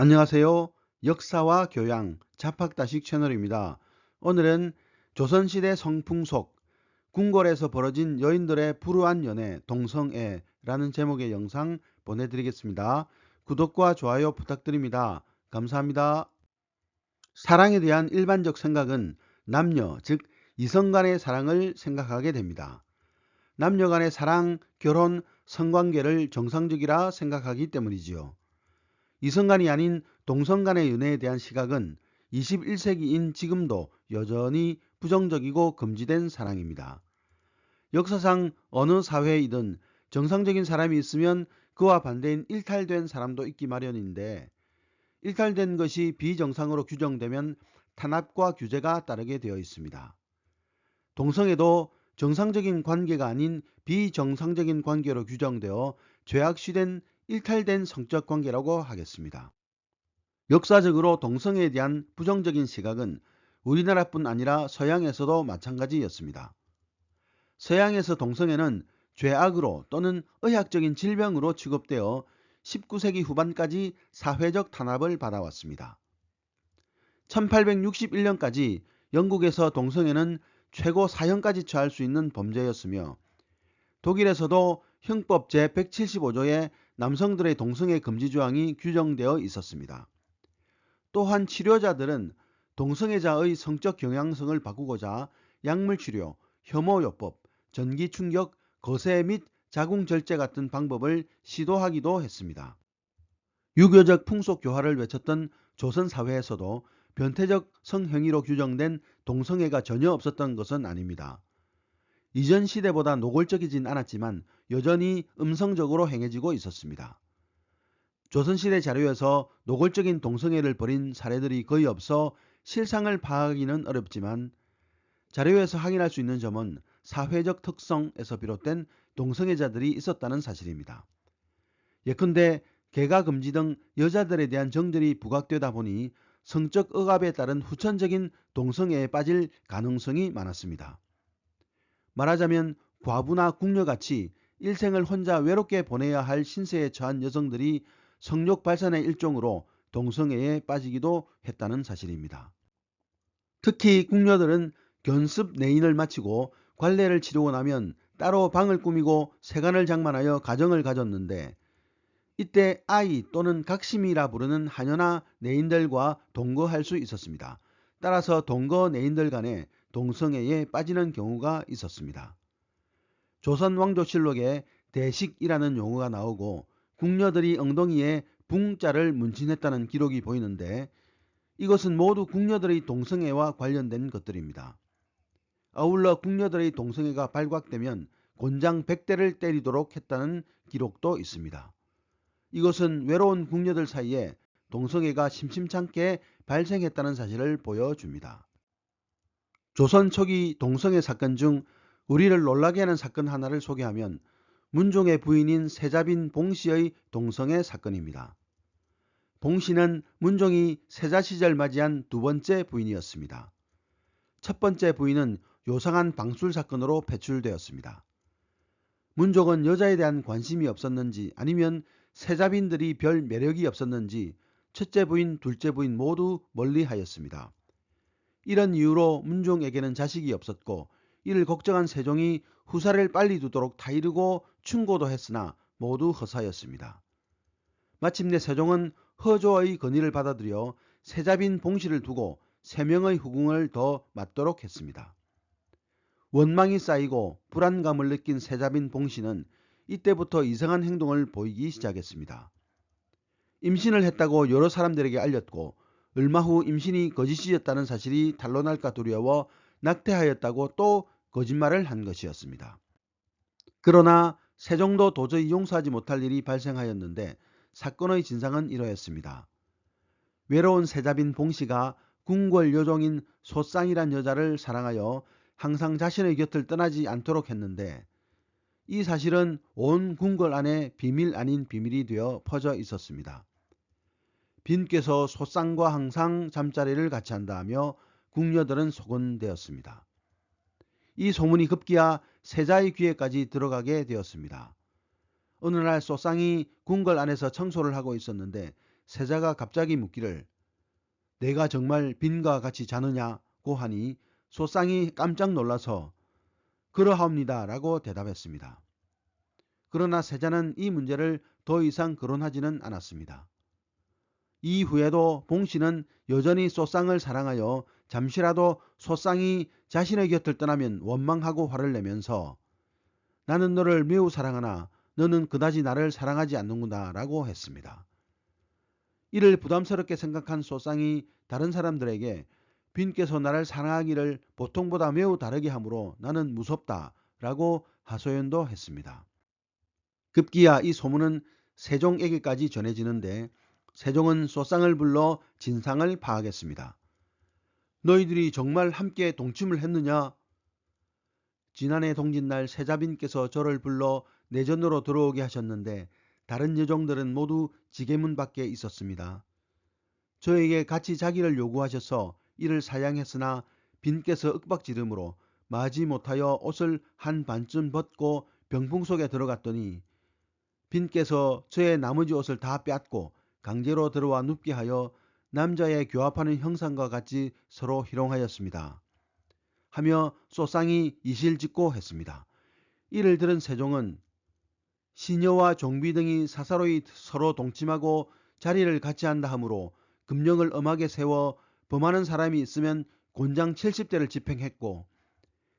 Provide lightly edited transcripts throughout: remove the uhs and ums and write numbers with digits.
안녕하세요. 역사와 교양 자팍다식 채널입니다. 오늘은 조선시대 성풍속, 궁궐에서 벌어진 여인들의 불우한 연애 동성애라는 제목의 영상 보내드리겠습니다. 구독과 좋아요 부탁드립니다. 감사합니다. 사랑에 대한 일반적 생각은 남녀, 즉 이성 간의 사랑을 생각하게 됩니다. 남녀 간의 사랑, 결혼, 성관계를 정상적이라 생각하기 때문이지요. 이성간이 아닌 동성간의 연애에 대한 시각은 21세기인 지금도 여전히 부정적이고 금지된 사랑입니다. 역사상 어느 사회이든 정상적인 사람이 있으면 그와 반대인 일탈된 사람도 있기 마련인데, 일탈된 것이 비정상으로 규정되면 탄압과 규제가 따르게 되어 있습니다. 동성애도 정상적인 관계가 아닌 비정상적인 관계로 규정되어 죄악시된 일탈된 성적 관계라고 하겠습니다. 역사적으로 동성애에 대한 부정적인 시각은 우리나라뿐 아니라 서양에서도 마찬가지였습니다. 서양에서 동성애는 죄악으로 또는 의학적인 질병으로 취급되어 19세기 후반까지 사회적 탄압을 받아왔습니다. 1861년까지 영국에서 동성애는 최고 사형까지 처할 수 있는 범죄였으며, 독일에서도 형법 제175조에 남성들의 동성애 금지 조항이 규정되어 있었습니다. 또한 치료자들은 동성애자의 성적 경향성을 바꾸고자 약물치료, 혐오요법, 전기충격, 거세 및 자궁절제 같은 방법을 시도하기도 했습니다. 유교적 풍속교화를 외쳤던 조선사회에서도 변태적 성행위로 규정된 동성애가 전혀 없었던 것은 아닙니다. 이전 시대보다 노골적이진 않았지만 여전히 음성적으로 행해지고 있었습니다. 조선시대 자료에서 노골적인 동성애를 벌인 사례들이 거의 없어 실상을 파악하기는 어렵지만, 자료에서 확인할 수 있는 점은 사회적 특성에서 비롯된 동성애자들이 있었다는 사실입니다. 예컨대 개가 금지 등 여자들에 대한 정들이 부각되다 보니 성적 억압에 따른 후천적인 동성애에 빠질 가능성이 많았습니다. 말하자면 과부나 궁녀같이 일생을 혼자 외롭게 보내야 할 신세에 처한 여성들이 성욕 발산의 일종으로 동성애에 빠지기도 했다는 사실입니다. 특히 궁녀들은 견습 내인을 마치고 관례를 치르고 나면 따로 방을 꾸미고 세간을 장만하여 가정을 가졌는데, 이때 아이 또는 각심이라 부르는 하녀나 내인들과 동거할 수 있었습니다. 따라서 동거 내인들 간에 동성애에 빠지는 경우가 있었습니다. 조선왕조실록에 대식이라는 용어가 나오고 궁녀들이 엉덩이에 붕자를 문신했다는 기록이 보이는데, 이것은 모두 궁녀들의 동성애와 관련된 것들입니다. 아울러 궁녀들의 동성애가 발각되면 곤장 100대를 때리도록 했다는 기록도 있습니다. 이것은 외로운 궁녀들 사이에 동성애가 심심찮게 발생했다는 사실을 보여줍니다. 조선 초기 동성애 사건 중 우리를 놀라게 하는 사건 하나를 소개하면 문종의 부인인 세자빈 봉씨의 동성애 사건입니다. 봉씨는 문종이 세자 시절 맞이한 두 번째 부인이었습니다. 첫 번째 부인은 요상한 방술 사건으로 배출되었습니다. 문종은 여자에 대한 관심이 없었는지 아니면 세자빈들이 별 매력이 없었는지 첫째 부인, 둘째 부인 모두 멀리하였습니다. 이런 이유로 문종에게는 자식이 없었고, 이를 걱정한 세종이 후사를 빨리 두도록 타이르고 충고도 했으나 모두 허사였습니다. 마침내 세종은 허조의 건의를 받아들여 세자빈 봉씨를 두고 3명의 후궁을 더 맡도록 했습니다. 원망이 쌓이고 불안감을 느낀 세자빈 봉씨는 이때부터 이상한 행동을 보이기 시작했습니다. 임신을 했다고 여러 사람들에게 알렸고, 얼마 후 임신이 거짓이었다는 사실이 탄로날까 두려워 낙태하였다고 또 거짓말을 한 것이었습니다. 그러나 세종도 도저히 용서하지 못할 일이 발생하였는데, 사건의 진상은 이러했습니다. 외로운 세자빈 봉씨가 궁궐 여종인 소쌍이란 여자를 사랑하여 항상 자신의 곁을 떠나지 않도록 했는데, 이 사실은 온 궁궐 안에 비밀 아닌 비밀이 되어 퍼져 있었습니다. 빈께서 소쌍과 항상 잠자리를 같이 한다 하며 궁녀들은 소곤되었습니다. 이 소문이 급기야 세자의 귀에까지 들어가게 되었습니다. 어느 날 소쌍이 궁궐 안에서 청소를 하고 있었는데 세자가 갑자기 묻기를 내가 정말 빈과 같이 자느냐고 하니 소쌍이 깜짝 놀라서 그러하옵니다 라고 대답했습니다. 그러나 세자는 이 문제를 더 이상 거론하지는 않았습니다. 이후에도 봉씨는 여전히 소쌍을 사랑하여 잠시라도 소쌍이 자신의 곁을 떠나면 원망하고 화를 내면서 나는 너를 매우 사랑하나 너는 그다지 나를 사랑하지 않는구나 라고 했습니다. 이를 부담스럽게 생각한 소쌍이 다른 사람들에게 빈께서 나를 사랑하기를 보통보다 매우 다르게 하므로 나는 무섭다 라고 하소연도 했습니다. 급기야 이 소문은 세종에게까지 전해지는데 세종은 소쌍을 불러 진상을 파악했습니다. 너희들이 정말 함께 동침을 했느냐? 지난해 동짓날 세자빈께서 저를 불러 내전으로 들어오게 하셨는데 다른 여종들은 모두 지게문 밖에 있었습니다. 저에게 같이 자기를 요구하셔서 이를 사양했으나 빈께서 윽박지름으로 마지 못하여 옷을 한 반쯤 벗고 병풍 속에 들어갔더니 빈께서 저의 나머지 옷을 다 빼앗고 강제로 들어와 눕게 하여 남자의 교합하는 형상과 같이 서로 희롱하였습니다. 하며 소쌍이 이실직고 했습니다. 이를 들은 세종은 시녀와 종비 등이 사사로이 서로 동침하고 자리를 같이 한다 하므로 금령을 엄하게 세워 범하는 사람이 있으면 곤장 70대를 집행했고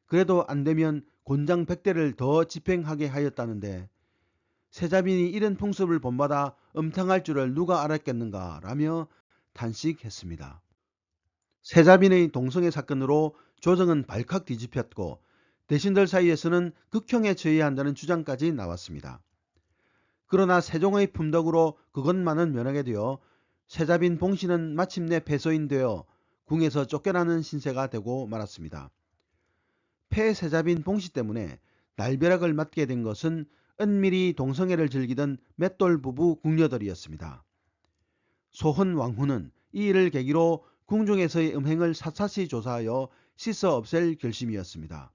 그래도 안되면 곤장 100대를 더 집행하게 하였다는데 세자빈이 이런 풍습을 본받아 음탕할 줄을 누가 알았겠는가 라며 탄식했습니다. 세자빈의 동성애 사건으로 조정은 발칵 뒤집혔고 대신들 사이에서는 극형에 처해야 한다는 주장까지 나왔습니다. 그러나 세종의 품덕으로 그것만은 면하게 되어 세자빈 봉씨는 마침내 패소인되어 궁에서 쫓겨나는 신세가 되고 말았습니다. 폐세자빈 봉씨 때문에 날벼락을 맞게 된 것은 은밀히 동성애를 즐기던 맷돌 부부 궁녀들이었습니다. 소헌 왕후는 이 일을 계기로 궁중에서의 음행을 샅샅이 조사하여 씻어 없앨 결심이었습니다.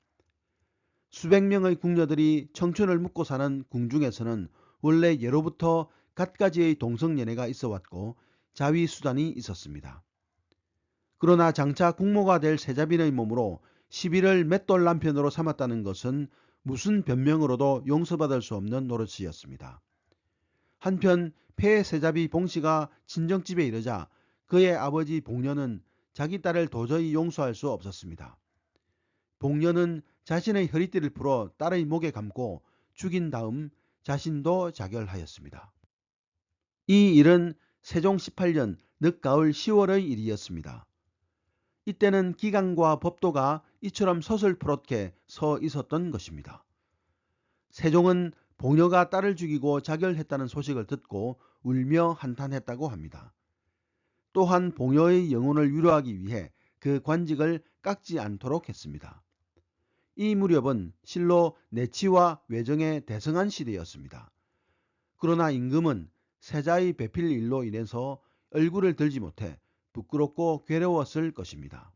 수백 명의 궁녀들이 청춘을 묵고 사는 궁중에서는 원래 예로부터 갖가지의 동성연애가 있어 왔고 자위수단이 있었습니다. 그러나 장차 국모가 될 세자빈의 몸으로 시비를 맷돌 남편으로 삼았다는 것은 무슨 변명으로도 용서받을 수 없는 노릇이었습니다. 한편 폐세자비 봉씨가 친정집에 이르자 그의 아버지 봉년은 자기 딸을 도저히 용서할 수 없었습니다. 봉년은 자신의 허리띠를 풀어 딸의 목에 감고 죽인 다음 자신도 자결하였습니다. 이 일은 세종 18년 늦가을 10월의 일이었습니다. 이때는 기강과 법도가 이처럼 서슬프렇게 서 있었던 것입니다. 세종은 봉녀가 딸을 죽이고 자결했다는 소식을 듣고 울며 한탄했다고 합니다. 또한 봉녀의 영혼을 위로하기 위해 그 관직을 깎지 않도록 했습니다. 이 무렵은 실로 내치와 외정의 대성한 시대였습니다. 그러나 임금은 세자의 배필 일로 인해서 얼굴을 들지 못해 부끄럽고 괴로웠을 것입니다.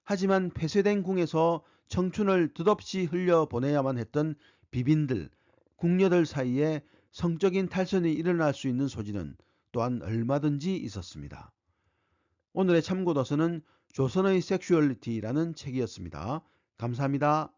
하지만 폐쇄된 궁에서 청춘을 덧없이 흘려보내야만 했던 비빈들, 궁녀들 사이에 성적인 탈선이 일어날 수 있는 소지는 또한 얼마든지 있었습니다. 오늘의 참고도서는 조선의 섹슈얼리티라는 책이었습니다. 감사합니다.